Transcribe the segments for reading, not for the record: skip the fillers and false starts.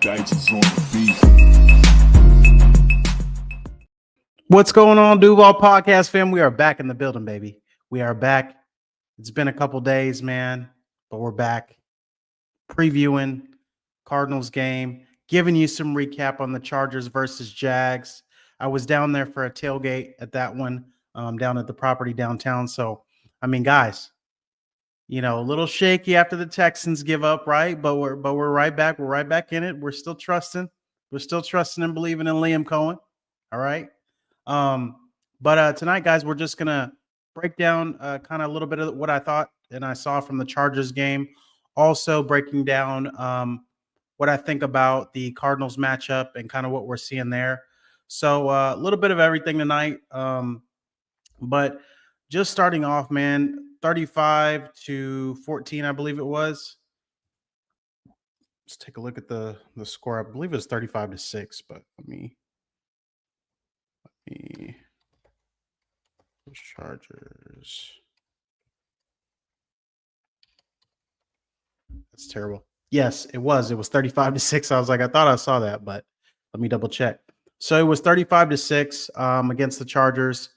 Jags is on the beat. What's going on, Duval Podcast fam? We are back in the building, baby. We are back. It's been a couple days, man, but we're back previewing Cardinals game, giving you some recap on the Chargers versus Jags. I was down there for a tailgate at that one, down at the property downtown. So, I mean, guys, a little shaky after the Texans give up, right? But we're right back. We're right back in it. We're still trusting. We're still trusting and believing in Liam Cohen. All right. But tonight, guys, we're just gonna break down kind of a little bit of what I thought and I saw from the Chargers game. Also breaking down what I think about the Cardinals matchup and kind of what we're seeing there. So a little bit of everything tonight. But just starting off, man, 35-14, I believe it was. Let's take a look at the score. I believe it was 35-6, but let me Chargers. That's terrible. Yes, it was. It was 35-6. I was like, I thought I saw that, but let me double check. So it was 35-6 against the Chargers.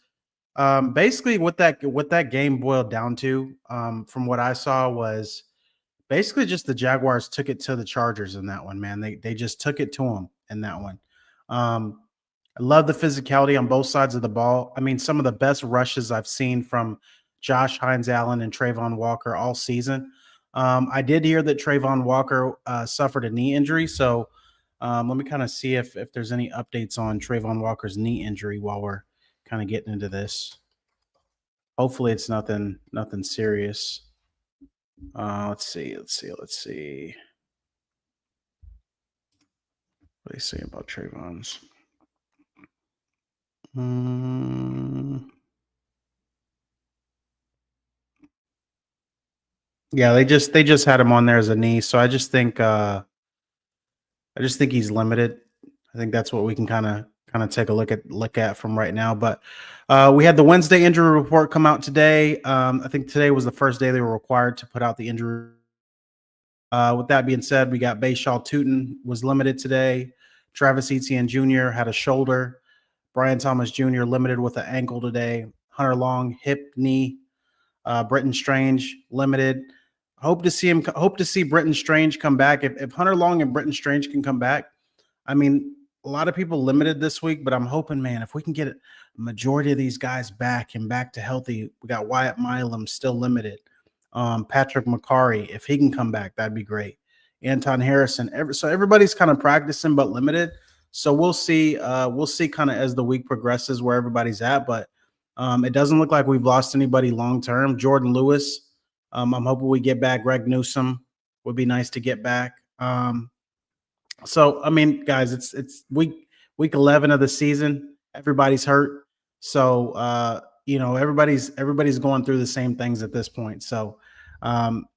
Basically, what that game boiled down to, from what I saw, was basically just the Jaguars took it to the Chargers in that one. Man, they just took it to them in that one. I love the physicality on both sides of the ball. I mean, some of the best rushes I've seen from Josh Hines-Allen and Trayvon Walker all season. I did hear that Trayvon Walker suffered a knee injury, so let me kind of see if there's any updates on Trayvon Walker's knee injury while we're kind of getting into this. Hopefully, it's nothing serious. Let's see. What do they say about Trayvon's? Yeah, they just had him on there as a knee, so I just think he's limited. I think that's what we can kind of take a look at from right now. But we had the Wednesday injury report come out today. I think today was the first day they were required to put out the injury. With that being said, we got Bayshaw Tootin was limited today. Travis Etienne Jr. had a shoulder. Brian Thomas Jr. limited with an ankle today. Hunter Long, hip, knee. Britton Strange limited. Hope to see Britton Strange come back. If Hunter Long and Britton Strange can come back, I mean, a lot of people limited this week, but I'm hoping, man, if we can get a majority of these guys back and back to healthy, we got Wyatt Milam still limited. Patrick McCarry, if he can come back, that'd be great. Anton Harrison, so everybody's kind of practicing but limited. So we'll see kind of as the week progresses where everybody's at, but it doesn't look like we've lost anybody long term. Jordan Lewis, I'm hoping we get back. Greg Newsome would be nice to get back. So I mean, guys, it's week 11 of the season. Everybody's hurt, so everybody's going through the same things at this point. So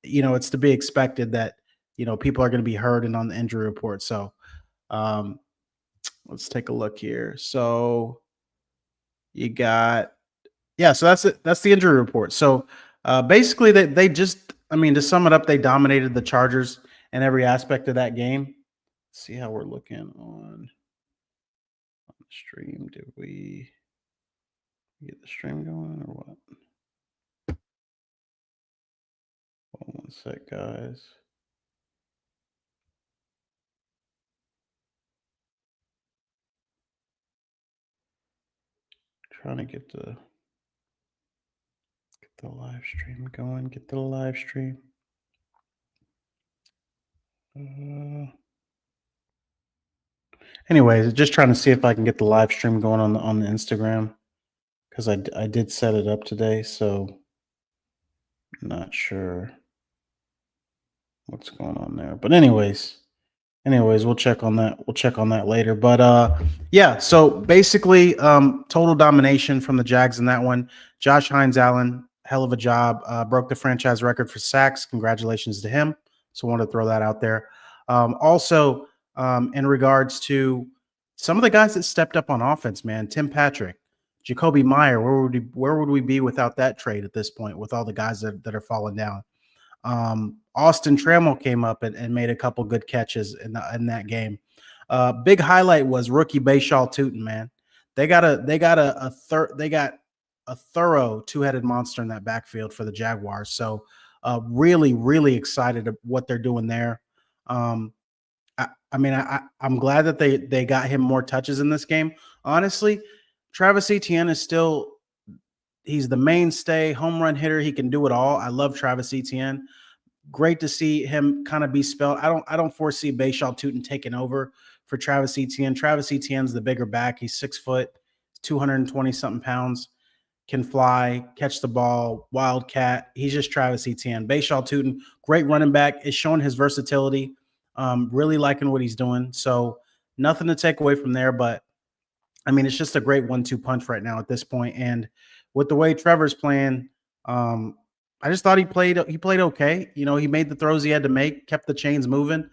it's to be expected that people are going to be hurt and on the injury report. So let's take a look here. So you got. Yeah, so that's it. That's the injury report. So basically, they just, I mean, to sum it up, they dominated the Chargers in every aspect of that game. Let's see how we're looking on the stream. Did we get the stream going or what? Hold on one sec, guys. Trying to get the live stream going. Get the live stream. Anyways, just trying to see if I can get the live stream going on the Instagram, because I did set it up today, so I'm not sure what's going on there. But anyways, we'll check on that. We'll check on that later. But yeah, so basically, total domination from the Jags in that one. Josh Hines-Allen, hell of a job. Broke the franchise record for sacks. Congratulations to him. So I wanted to throw that out there. Also, in regards to some of the guys that stepped up on offense, man, Tim Patrick, Jacoby Meyer, where would we be without that trade at this point with all the guys that are falling down? Austin Trammell came up and made a couple good catches in that game. Big highlight was rookie Bayshaw Tootin, man. They got a thorough two-headed monster in that backfield for the Jaguars. So really, really excited of what they're doing there. Um, I'm glad that they got him more touches in this game. Honestly, Travis Etienne is still he's the mainstay home run hitter. He can do it all. I love Travis Etienne. Great to see him kind of be spelled. I don't foresee Bayshaw Tootin taking over for Travis Etienne. Travis Etienne's the bigger back. He's 6 foot, 220 something pounds, can fly, catch the ball, wildcat. He's just Travis Etienne. Bayshaw Tootin, great running back, is showing his versatility. Really liking what he's doing. So nothing to take away from there, but I mean, it's just a great 1-2 punch right now at this point. And with the way Trevor's playing, I just thought he played okay. You know, he made the throws he had to make, kept the chains moving.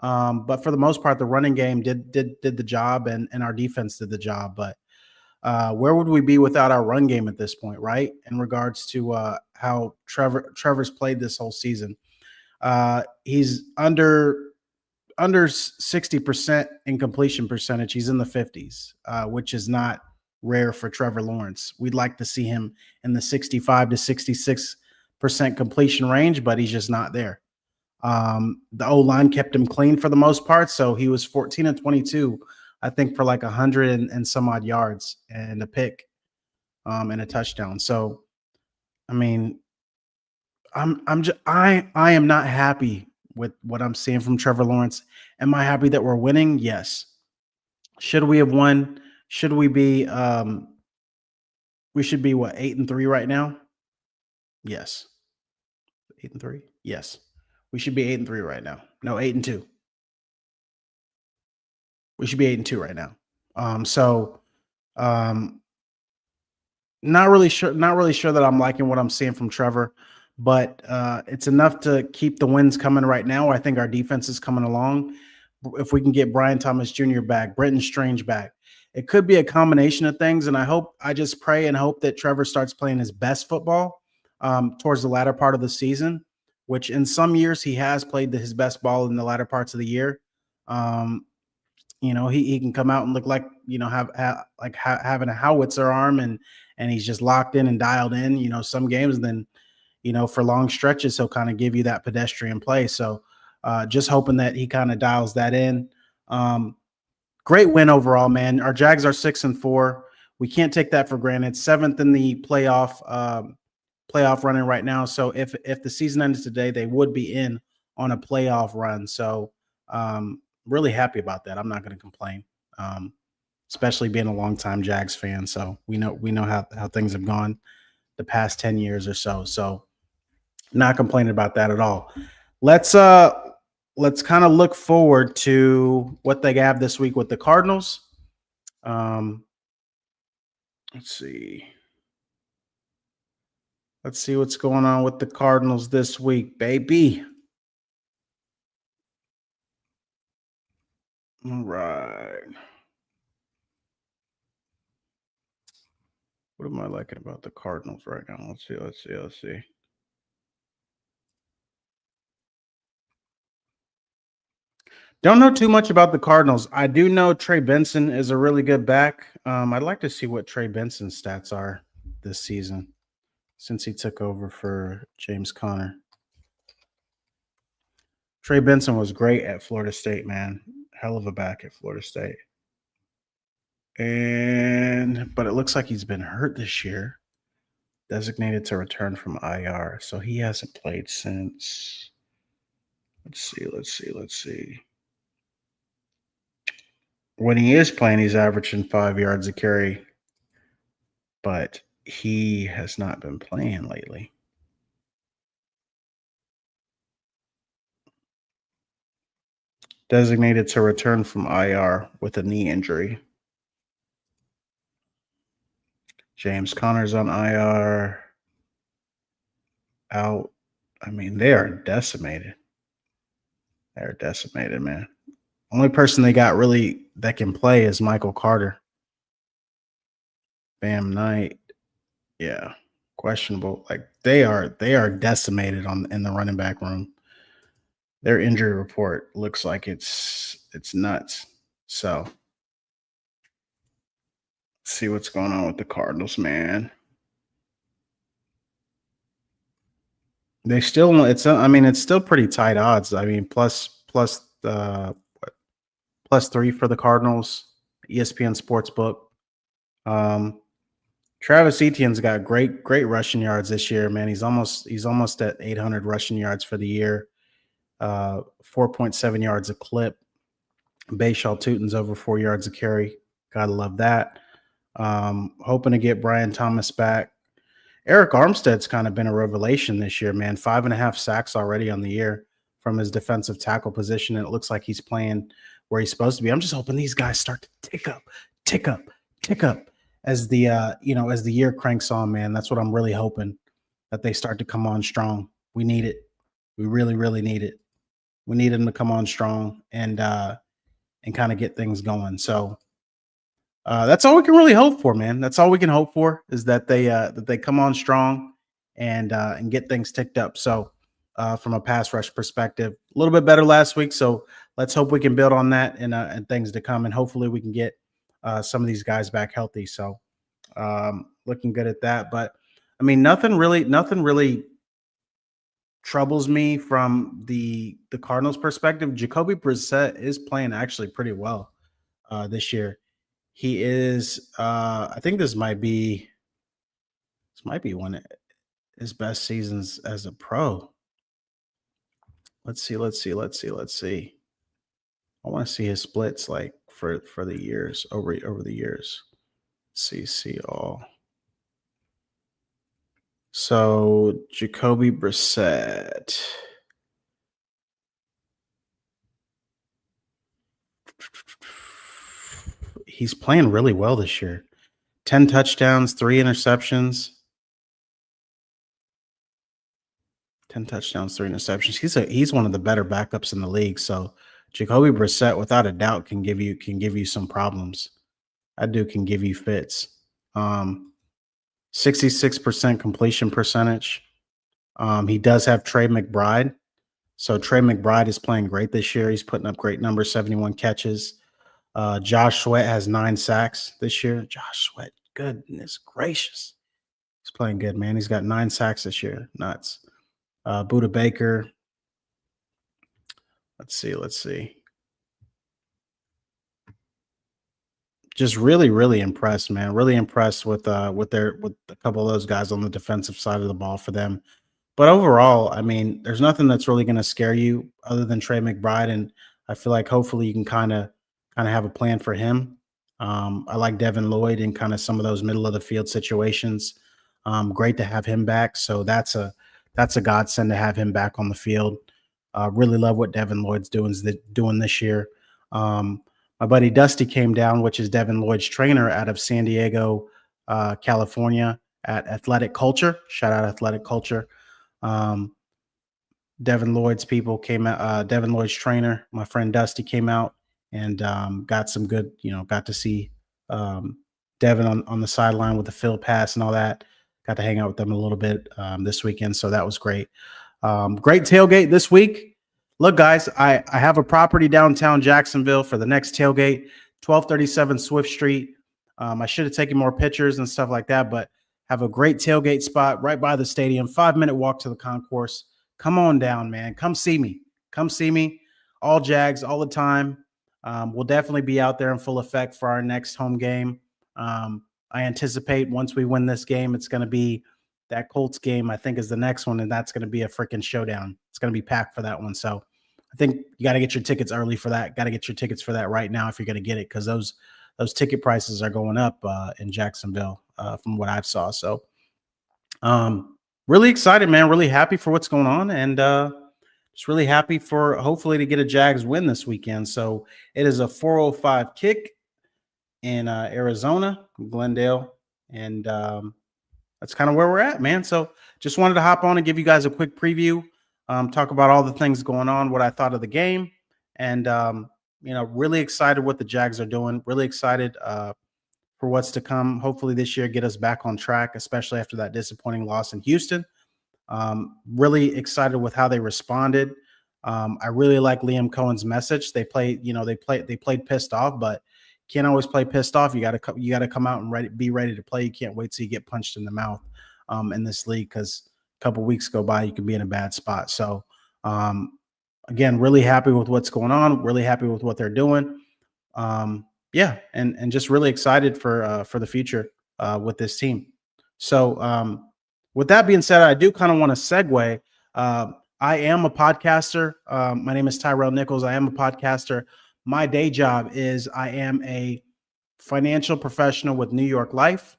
But for the most part, the running game did the job, and our defense did the job. But where would we be without our run game at this point, right? In regards to how Trevor's played this whole season, he's under 60% in completion percentage. He's in the 50s, which is not rare for Trevor Lawrence. We'd like to see him in the 65 to 66% completion range, but he's just not there. The O-line kept him clean for the most part, so he was 14 and 22, I think, for like 100 and some odd yards and a pick and a touchdown. So, I mean, I am not happy with what I'm seeing from Trevor Lawrence. Am I happy that we're winning? Yes. Should we have won? Should we be we should be what, 8-3 right now? Yes. 8-3? Yes. We should be 8-3 right now. No, 8-2. We should be 8-2 right now. So um not really sure that I'm liking what I'm seeing from Trevor, but it's enough to keep the wins coming right now. I think our defense is coming along. If we can get Brian Thomas Jr. back, Brenton Strange back, it could be a combination of things. And I just pray and hope that Trevor starts playing his best football towards the latter part of the season, which in some years he has played his best ball in the latter parts of the year. Um, he can come out and look like, having a howitzer arm, and he's just locked in and dialed in, some games. And then, for long stretches, he'll kind of give you that pedestrian play. So just hoping that he kind of dials that in. Great win overall, man. Our Jags are 6-4. We can't take that for granted. 7th in the playoff running right now. So if the season ends today, they would be in on a playoff run. So really happy about that. I'm not going to complain, especially being a longtime Jags fan. So we know how things have gone the past 10 years or so. So not complaining about that at all. Let's kind of look forward to what they have this week with the Cardinals. Let's see. Let's see what's going on with the Cardinals this week, baby. All right. What am I liking about the Cardinals right now? Let's see. Don't know too much about the Cardinals. I do know Trey Benson is a really good back. I'd like to see what Trey Benson's stats are this season since he took over for James Conner. Trey Benson was great at Florida State, man. Hell of a back at Florida State. But it looks like he's been hurt this year. Designated to return from IR. So he hasn't played since. Let's see. When he is playing, he's averaging 5 yards a carry, but he has not been playing lately. Designated to return from IR with a knee injury. James Conner's on IR. Out. I mean, they are decimated. They're decimated, man. Only person they got really that can play is Michael Carter. Bam Knight. Yeah. Questionable. Like they are decimated on in the running back room. Their injury report looks like it's nuts. So see what's going on with the Cardinals, man. They still it's I mean it's still pretty tight odds. I mean +3 for the Cardinals, ESPN Sportsbook. Um Travis Etienne's got great rushing yards this year, man. He's almost at 800 rushing yards for the year. 4.7 yards a clip. Bayshaw Tutin's over 4 yards a carry. Gotta love that. Hoping to get Brian Thomas back. Eric Armstead's kind of been a revelation this year, man. 5.5 sacks already on the year from his defensive tackle position, and it looks like he's playing where he's supposed to be. I'm just hoping these guys start to tick up as the as the year cranks on, man. That's what I'm really hoping, that they start to come on strong. We need it. We really, really need it. We need them to come on strong and kind of get things going. So that's all we can really hope for, man. That's all we can hope for, is that they come on strong and get things ticked up. So from a pass rush perspective, a little bit better last week. So let's hope we can build on that and things to come, and hopefully we can get some of these guys back healthy. So looking good at that. But I mean, nothing really troubles me from the Cardinals perspective. Jacoby Brissett is playing actually pretty well this year. He is I think this might be one of his best seasons as a pro. Let's see. I want to see his splits like for the years over the years. See all. So Jacoby Brissett. He's playing really well this year. 10 touchdowns, 3 interceptions. 10 touchdowns, 3 interceptions. He's one of the better backups in the league. So Jacoby Brissett, without a doubt, can give you some problems. That dude can give you fits. 66% completion percentage. He does have Trey McBride. So Trey McBride is playing great this year. He's putting up great numbers, 71 catches. Josh Sweat has 9 sacks this year. Josh Sweat, goodness gracious. He's playing good, man. He's got 9 sacks this year. Nuts. Buda Baker. Let's see. Just really, really impressed, man. Really impressed with a couple of those guys on the defensive side of the ball for them. But overall, I mean, there's nothing that's really going to scare you other than Trey McBride, and I feel like hopefully you can kind of have a plan for him. I like Devin Lloyd in kind of some of those middle of the field situations. Great to have him back. So that's a godsend to have him back on the field. Really love what Devin Lloyd's doing this year. My buddy Dusty came down, which is Devin Lloyd's trainer out of San Diego, California, at Athletic Culture. Shout out Athletic Culture. Devin Lloyd's people came out. Devin Lloyd's trainer, my friend Dusty, came out and got some good, got to see Devin on the sideline with the field pass and all that. Got to hang out with them a little bit this weekend. So that was great. Great tailgate this week. Look, guys, I have a property downtown Jacksonville for the next tailgate, 1237 Swift Street. I should have taken more pictures and stuff like that, but have a great tailgate spot right by the stadium, 5-minute walk to the concourse. Come on down, man. Come see me. All Jags all the time. We'll definitely be out there in full effect for our next home game. I anticipate once we win this game, it's going to be that Colts game, I think, is the next one, and that's going to be a freaking showdown. It's going to be packed for that one. So I think you got to get your tickets early for that. Got to get your tickets for that right now if you're going to get it, because those ticket prices are going up in Jacksonville from what I've saw. So really excited, man. Really happy for what's going on, and just really happy for hopefully to get a Jags win this weekend. So it is a 4:05 kick in Arizona, Glendale, and that's kind of where we're at, man. So just wanted to hop on and give you guys a quick preview, talk about all the things going on, what I thought of the game, and really excited what the Jags are doing. Really excited for what's to come. Hopefully this year get us back on track, especially after that disappointing loss in Houston. Really excited with how they responded. I really like Liam Cohen's message. They played, they played pissed off, but can't always play pissed off. You got to come out and be ready to play. You can't wait till you get punched in the mouth in this league, because a couple weeks go by, you can be in a bad spot. So again, really happy with what's going on. Really happy with what they're doing. Yeah, and just really excited for the future with this team. So with that being said, I do kind of want to segue. I am a podcaster. My name is Tyrell Nichols. I am a podcaster. My day job is I am a financial professional with New York Life.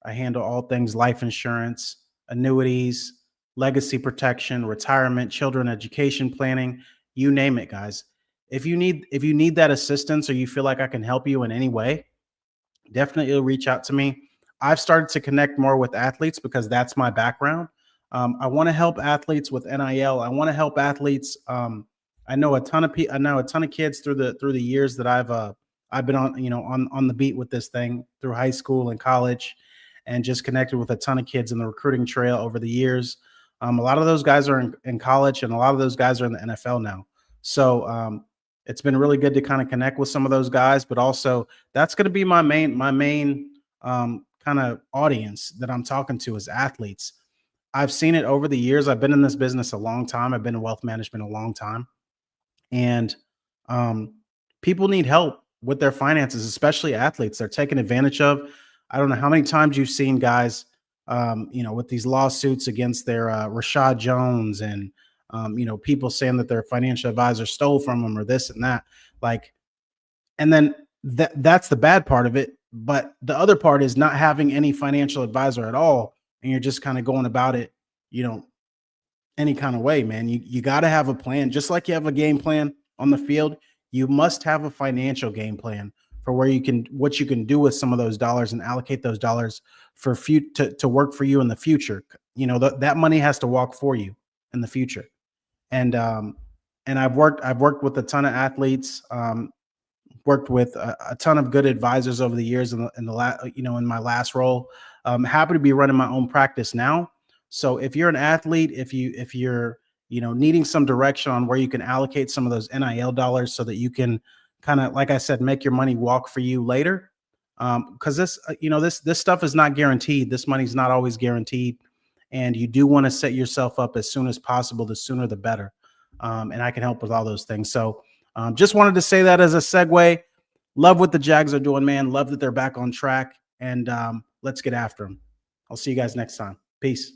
I handle all things life insurance, annuities, legacy protection, retirement, children education planning, you name it, guys. If you need that assistance, or you feel like I can help you in any way, definitely reach out to me. I've started to connect more with athletes because that's my background. I want to help athletes with NIL. I want to help athletes. I know a ton of I know a ton of kids through the years that I've been on, on the beat with this thing through high school and college, and just connected with a ton of kids in the recruiting trail over the years. A lot of those guys are in college, and a lot of those guys are in the NFL now. So it's been really good to kind of connect with some of those guys, but also that's going to be my main kind of audience that I'm talking to, is athletes. I've seen it over the years. I've been in this business a long time. I've been in wealth management a long time, and um, people need help with their finances, especially athletes. They're taken advantage of. I don't know how many times you've seen guys, with these lawsuits against their Rashad Jones, and people saying that their financial advisor stole from them, or this and that. Like, and then that's the bad part of it. But the other part is not having any financial advisor at all, and you're just kind of going about it, you know, any kind of way, man. You got to have a plan, just like you have a game plan on the field. You must have a financial game plan for what you can do with some of those dollars, and allocate those dollars for to work for you in the future. That money has to walk for you in the future. And I've worked with a ton of athletes. Worked with a ton of good advisors over the years in my last role. Happy to be running my own practice now. So if you're an athlete, if you're needing some direction on where you can allocate some of those NIL dollars, so that you can kind of, like I said, make your money walk for you later. Because this stuff is not guaranteed. This money's not always guaranteed, and you do want to set yourself up as soon as possible. The sooner the better. And I can help with all those things. So just wanted to say that as a segue. Love what the Jags are doing, man. Love that they're back on track, and let's get after them. I'll see you guys next time. Peace.